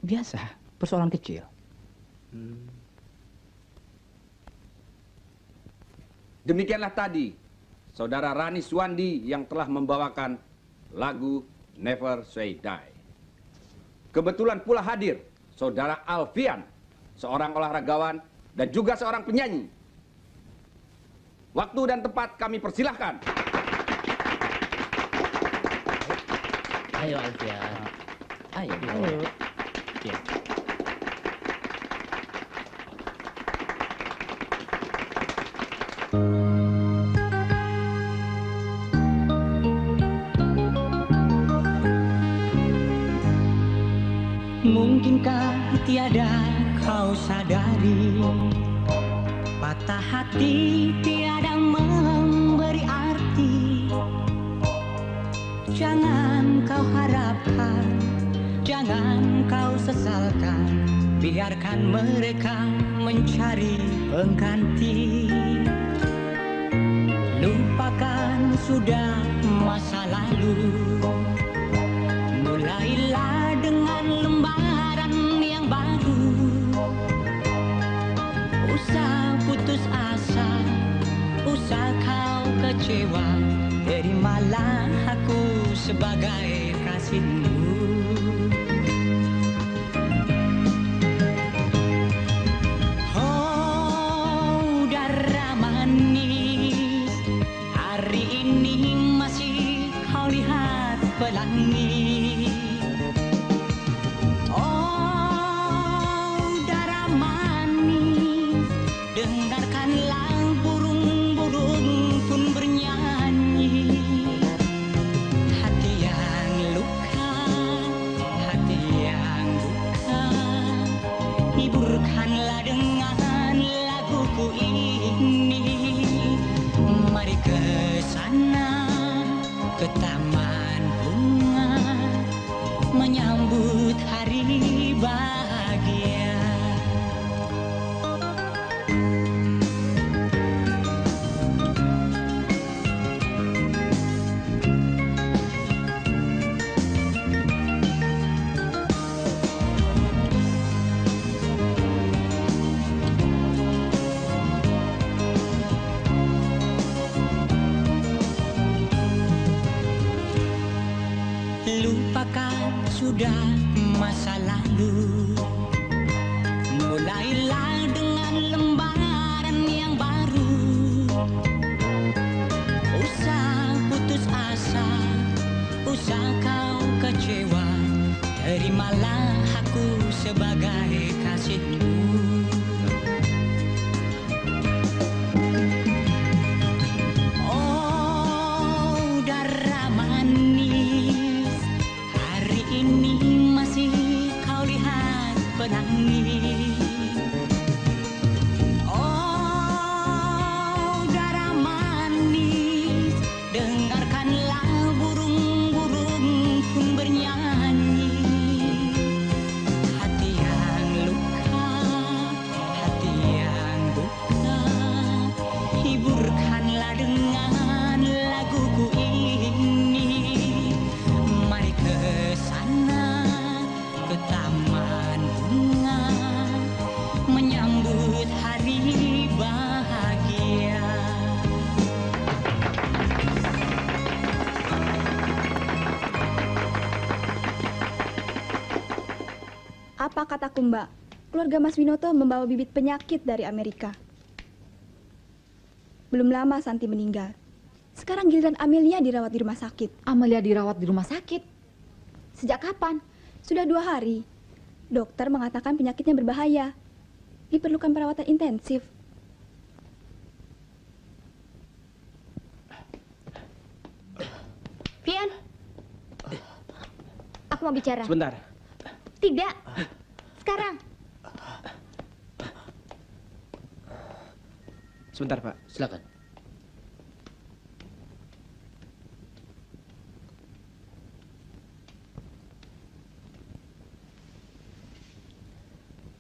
Biasa, persoalan kecil. Demikianlah tadi Saudara Rani Suwandi yang telah membawakan lagu Never Say Die. Kebetulan pula hadir Saudara Alfian, seorang olahragawan dan juga seorang penyanyi. Waktu dan tempat kami persilahkan. Ayo Alfian. Ayo. Ya. Mungkinkah tiada kau sadari, patah hati tiada memberi arti. Jangan kau harapkan, jangan kau sesalkan, biarkan mereka mencari pengganti. Lupakan sudah masa lalu, mulailah dengan lembaran yang baru. Usah putus asa, usah kau kecewa, terimalah aku sebagai kasihmu. Oh darah manis, hari ini masih kau lihat pelangi. Oh darah manis, dengarkanlah burung-burung pun bernyanyi. Hati yang luka, hati yang buka, hiburkanlah dengan laguku ini. Mari ke sana, ke taman bunga, menyambut hari bahagia. Lupakan sudah masa lalu, mulailah dengan lembaran yang baru. Usah putus asa, usah kau kecewa, terimalah aku sebagai kasihmu. Oh darah manis, hari ini masih kau lihat pelangi. Oh darah manis, dengarkanlah burung-burung pun bernyanyi. Hati yang luka, hati yang buka, hiburkanlah dengan laguku ini. Mari ke sana, ke taman bunga, menyambut hari bahagia. Apa kataku Mbak? Keluarga Mas Winoto membawa bibit penyakit dari Amerika. Belum lama Santi meninggal. Sekarang giliran Amelia dirawat di rumah sakit. Amelia dirawat di rumah sakit? Sejak kapan? Sudah 2 hari. Dokter mengatakan penyakitnya berbahaya. Diperlukan perawatan intensif. Pian, aku mau bicara. Sebentar. Tidak, sekarang. Sebentar, Pak. Silakan.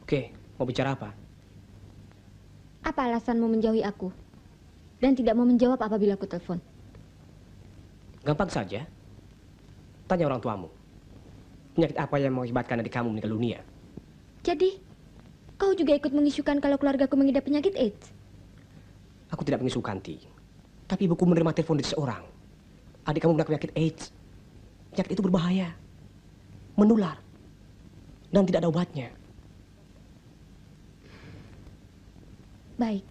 Oke, mau bicara apa? Apa alasanmu menjauhi aku? Dan tidak mau menjawab apabila aku telepon? Gampang saja. Tanya orang tuamu. Penyakit apa yang mengakibatkan adik kamu meninggal dunia? Jadi, kau juga ikut mengisukan kalau keluargaku mengidap penyakit AIDS? Aku tidak mengisukan, Ti. Tapi ibuku menerima telepon dari seorang. Adik kamu kena penyakit AIDS. Penyakit itu berbahaya, menular, dan tidak ada obatnya. Baik.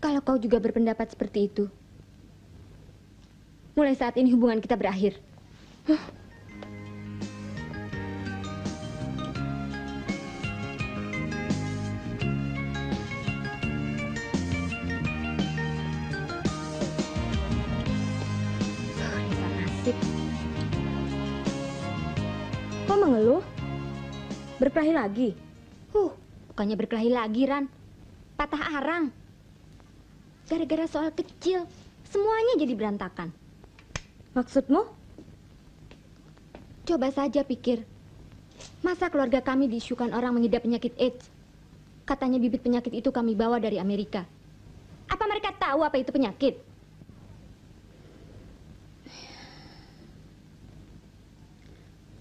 Kalau kau juga berpendapat seperti itu, mulai saat ini hubungan kita berakhir. Nasib. Kok mengeluh? Berkelahi lagi? Bukannya berkelahi lagi, Ran. Patah arang. Gara-gara soal kecil, semuanya jadi berantakan. Maksudmu? Coba saja pikir. Masa keluarga kami diisukan orang mengidap penyakit AIDS? Katanya bibit penyakit itu kami bawa dari Amerika. Apa mereka tahu apa itu penyakit?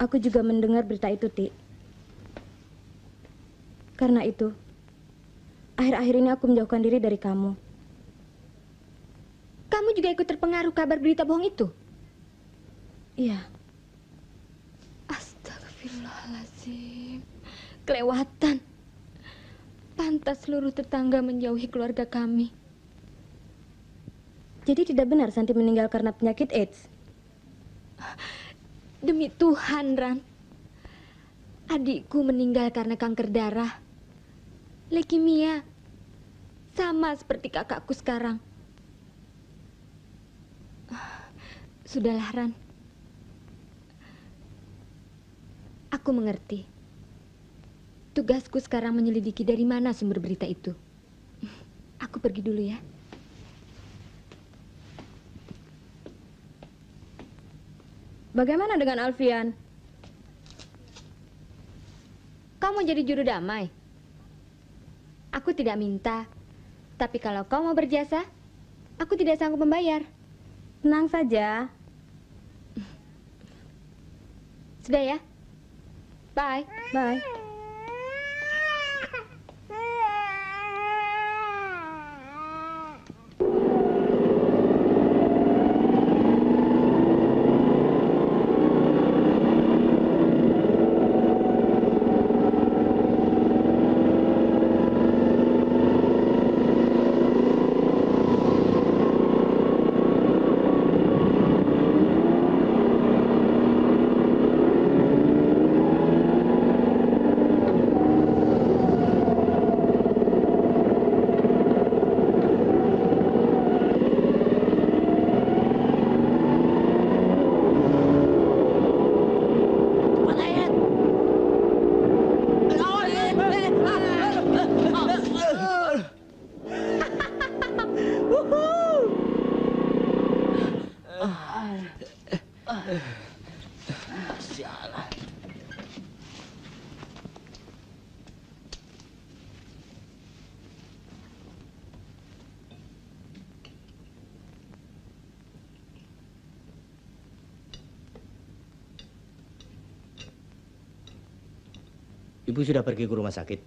Aku juga mendengar berita itu, Ti. Karena itu, akhir-akhir ini aku menjauhkan diri dari kamu. Kamu juga ikut terpengaruh kabar berita bohong itu? Iya. Astagfirullahaladzim. Kelewatan. Pantas seluruh tetangga menjauhi keluarga kami. Jadi tidak benar Santi meninggal karena penyakit AIDS? Demi Tuhan, Ran. Adikku meninggal karena kanker darah. Leukemia. Sama seperti kakakku sekarang. Sudahlah, Ran. Aku mengerti. Tugasku sekarang menyelidiki dari mana sumber berita itu. Aku pergi dulu ya. Bagaimana dengan Alfian? Kau mau jadi juru damai? Aku tidak minta. Tapi kalau kau mau berjasa, aku tidak sanggup membayar. Tenang saja. Sudah ya? Bye. Bye. Ibu sudah pergi ke rumah sakit?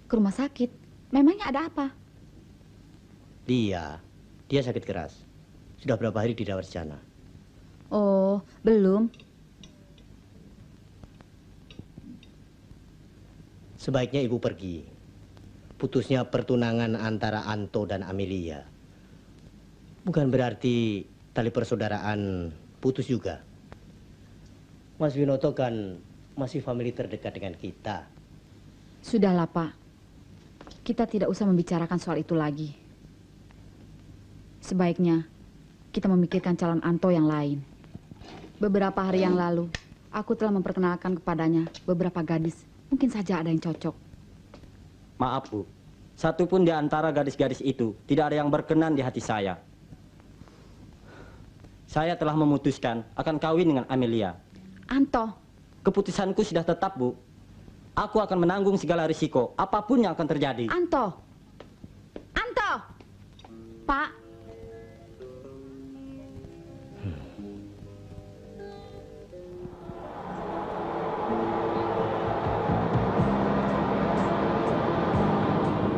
Ke rumah sakit? Memangnya ada apa? Dia sakit keras. Sudah berapa hari dirawat di sana? Oh, belum. Sebaiknya ibu pergi. Putusnya pertunangan antara Anto dan Amelia. Bukan berarti tali persaudaraan putus juga. Mas Winoto kan masih famili terdekat dengan kita. Sudahlah, Pak. Kita tidak usah membicarakan soal itu lagi. Sebaiknya kita memikirkan calon Anto yang lain. Beberapa hari yang lalu, aku telah memperkenalkan kepadanya beberapa gadis. Mungkin saja ada yang cocok. Maaf, Bu. Satupun di antara gadis-gadis itu tidak ada yang berkenan di hati saya. Saya telah memutuskan akan kawin dengan Amelia. Anto. Keputusanku sudah tetap, Bu. Aku akan menanggung segala risiko, apapun yang akan terjadi. Anto! Anto! Pak.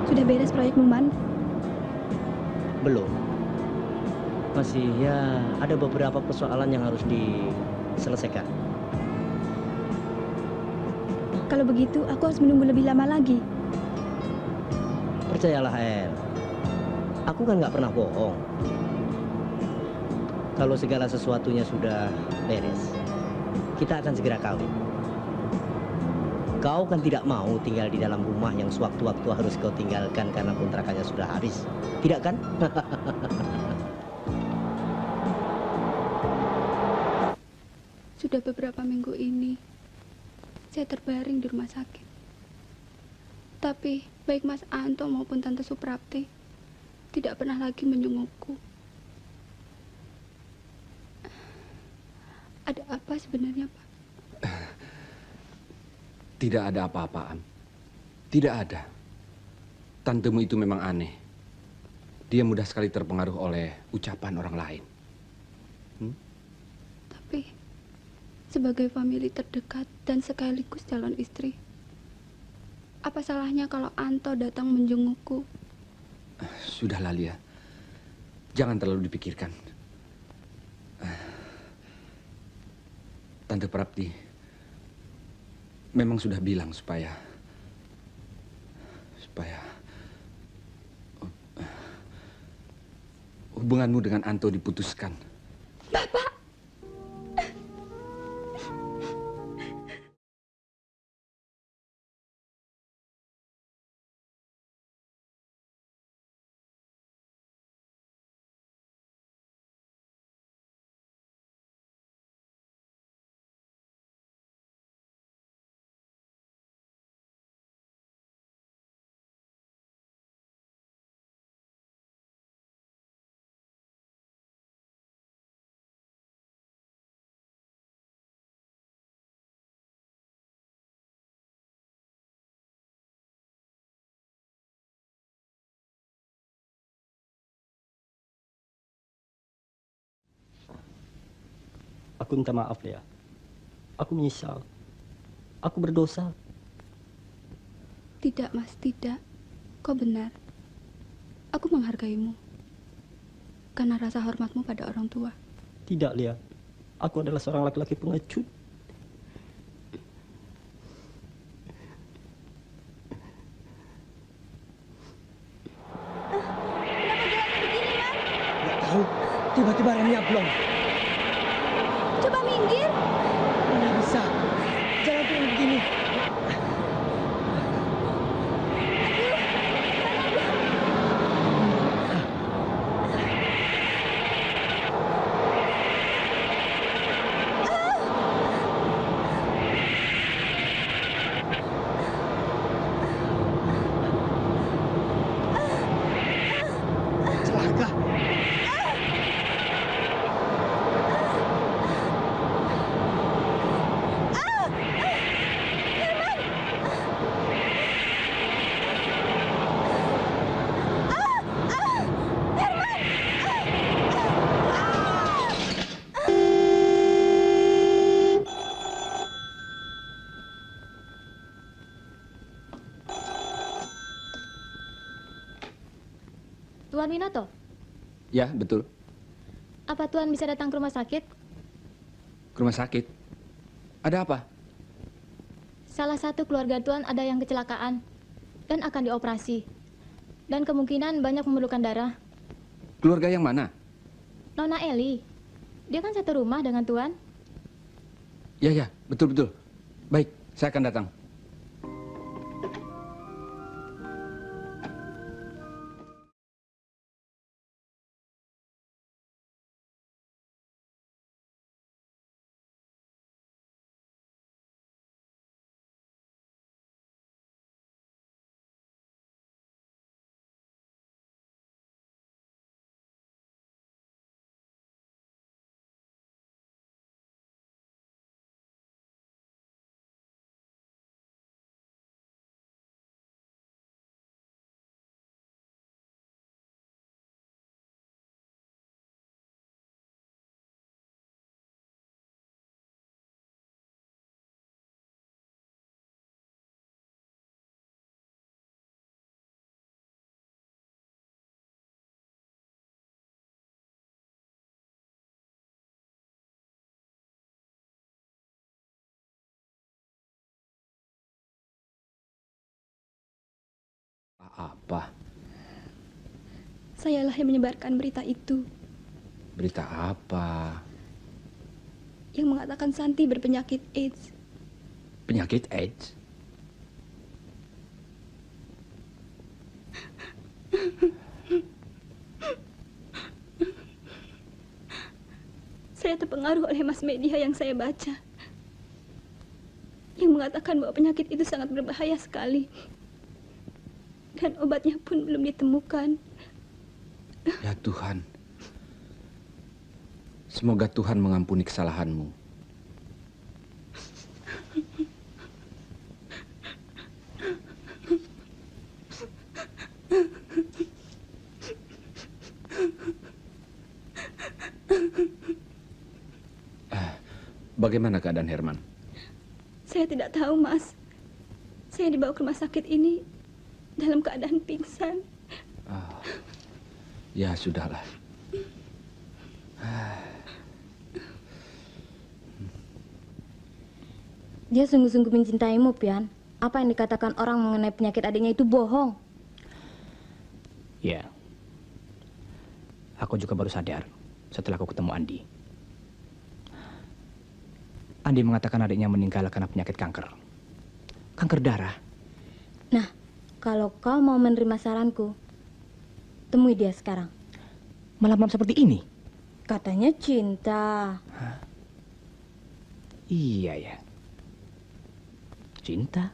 Sudah beres proyekmu, Man? Belum. Masih ya ada beberapa persoalan yang harus diselesaikan. Kalau begitu, aku harus menunggu lebih lama lagi. Percayalah, El. Aku kan nggak pernah bohong. Kalau segala sesuatunya sudah beres, kita akan segera kawin. Kau kan tidak mau tinggal di dalam rumah yang sewaktu-waktu harus kau tinggalkan karena kontrakannya sudah habis. Tidak kan? Sudah beberapa minggu ini, saya terbaring di rumah sakit. Tapi baik Mas Anto maupun Tante Suprapti tidak pernah lagi menjengukku. Ada apa sebenarnya, Pak? Tidak ada apa-apaan. Tidak ada. Tantemu itu memang aneh. Dia mudah sekali terpengaruh oleh ucapan orang lain. Tapi sebagai famili terdekat dan sekaligus calon istri, apa salahnya kalau Anto datang menjengukku? Sudahlah, Lia. Jangan terlalu dipikirkan. Tante Prapti memang sudah bilang supaya hubunganmu dengan Anto diputuskan. Bapak! Aku minta maaf, Lia. Aku menyesal. Aku berdosa. Tidak, Mas, tidak. Kau benar. Aku menghargaimu. Karena rasa hormatmu pada orang tua. Tidak, Lia. Aku adalah seorang laki-laki pengecut. Nggak tahu. Tiba-tiba remnya blong. Coba minggir. Mana bisa. Jangan turun begini. Celaka. Tuan Winoto, Ya, betul. apa Tuan bisa datang ke rumah sakit? Ke rumah sakit. Ada apa? Salah satu keluarga Tuan ada yang kecelakaan dan akan dioperasi. Dan kemungkinan banyak memerlukan darah. Keluarga yang mana? Nona Eli, dia kan satu rumah dengan Tuan. Ya, betul-betul. Baik, saya akan datang. Apa? Sayalah yang menyebarkan berita itu. Berita apa? Yang mengatakan Santi berpenyakit AIDS. Penyakit AIDS? Saya terpengaruh oleh mass media yang saya baca. Yang mengatakan bahwa penyakit itu sangat berbahaya sekali. Dan obatnya pun belum ditemukan. Ya Tuhan. Semoga Tuhan mengampuni kesalahanmu. Bagaimana keadaan Herman? Saya tidak tahu, Mas. Saya dibawa ke rumah sakit ini dalam keadaan pingsan. Ya, sudahlah. Dia sungguh-sungguh mencintaimu, Pian. Apa yang dikatakan orang mengenai penyakit adiknya itu bohong. Ya. Aku juga baru sadar setelah aku ketemu Andi. Andi mengatakan adiknya meninggal karena penyakit kanker. Kanker darah. Nah, kalau kau mau menerima saranku, temui dia sekarang. Malam-malam seperti ini? Katanya cinta. Iya ya. Cinta?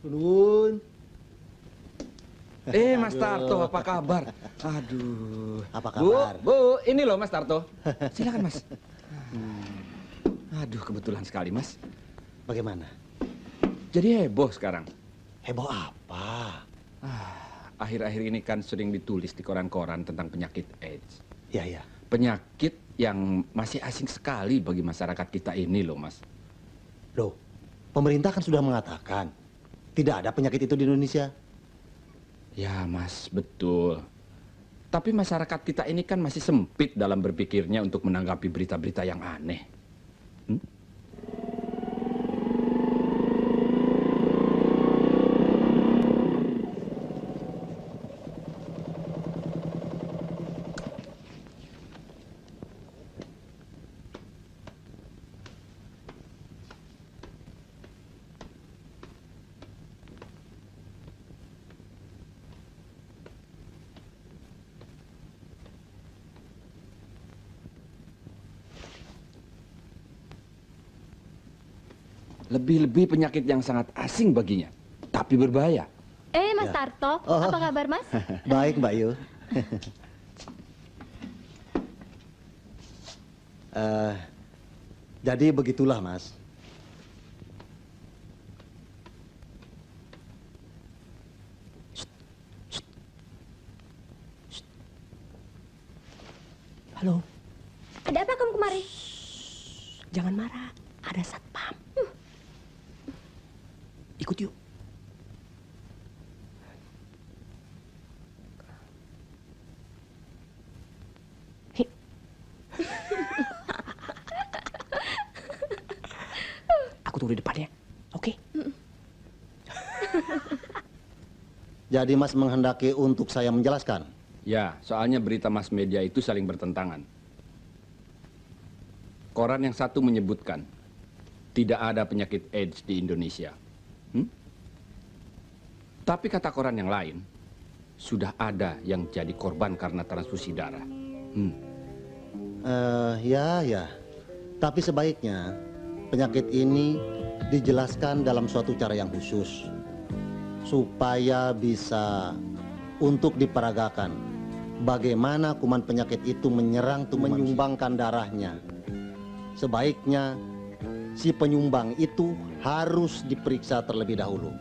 Nun. Mas Tarto, apa kabar? Aduh. Apa kabar? Bu, ini loh Mas Tarto. Silakan Mas. Aduh, kebetulan sekali Mas. Bagaimana? Jadi heboh sekarang. Heboh apa? Akhir-akhir ini kan sering ditulis di koran-koran tentang penyakit AIDS. Ya. Penyakit yang masih asing sekali bagi masyarakat kita ini loh Mas. Loh, pemerintah kan sudah mengatakan tidak ada penyakit itu di Indonesia. Ya Mas, betul. Tapi masyarakat kita ini kan masih sempit dalam berpikirnya untuk menanggapi berita-berita yang aneh. Lebih-lebih penyakit yang sangat asing baginya, tapi berbahaya. Mas Tarto, apa kabar Mas? Baik Mbak Yu. Jadi begitulah Mas. Halo. Ada apa kamu kemari? Jangan marah, ada satpam. Ikut yuk. Aku tunggu di depannya. Oke? Jadi Mas menghendaki untuk saya menjelaskan? Ya, soalnya berita mass media itu saling bertentangan. Koran yang satu menyebutkan tidak ada penyakit AIDS di Indonesia. Tapi kata koran yang lain, sudah ada yang jadi korban karena transfusi darah. Ya. Tapi sebaiknya penyakit ini dijelaskan dalam suatu cara yang khusus. Supaya bisa untuk diperagakan. Bagaimana kuman penyakit itu menyerang tubuh menyumbangkan darahnya. Sebaiknya si penyumbang itu harus diperiksa terlebih dahulu.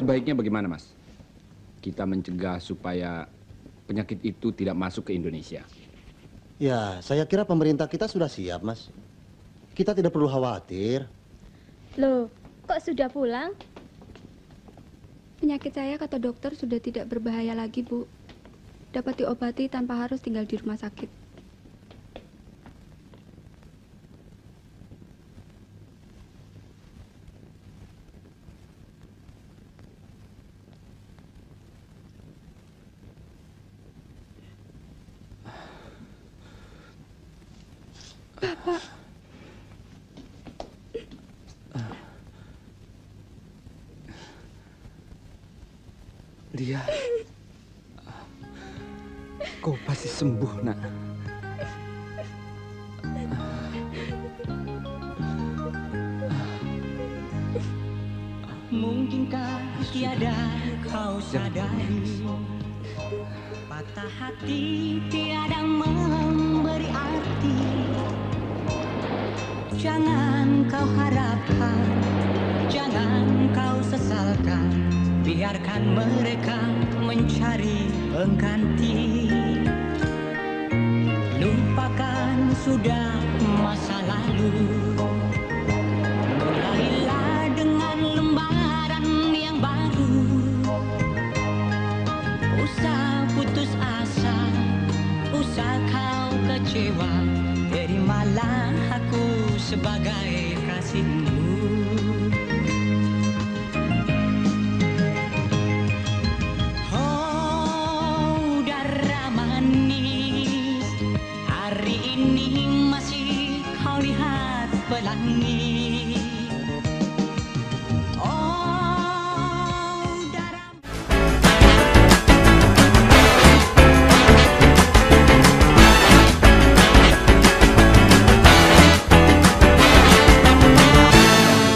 Sebaiknya bagaimana, Mas? Kita mencegah supaya penyakit itu tidak masuk ke Indonesia. Ya, saya kira pemerintah kita sudah siap, Mas. Kita tidak perlu khawatir. Loh, kok sudah pulang? Penyakit saya kata dokter sudah tidak berbahaya lagi, Bu. Dapat diobati tanpa harus tinggal di rumah sakit. Bapak. Lia, kau pasti sembuh, nak. Mungkinkah tiada kau sadari, patah hati tiada memberi arti. Jangan kau harapkan, jangan kau sesalkan, biarkan mereka mencari pengganti. Lupakan sudah masa lalu, mulailah dengan lembaran yang baru. Usah putus asa, usah kau kecewa, terimalah aku sebagai kasihmu. Oh, darah manis, hari ini masih kau lihat pelangi.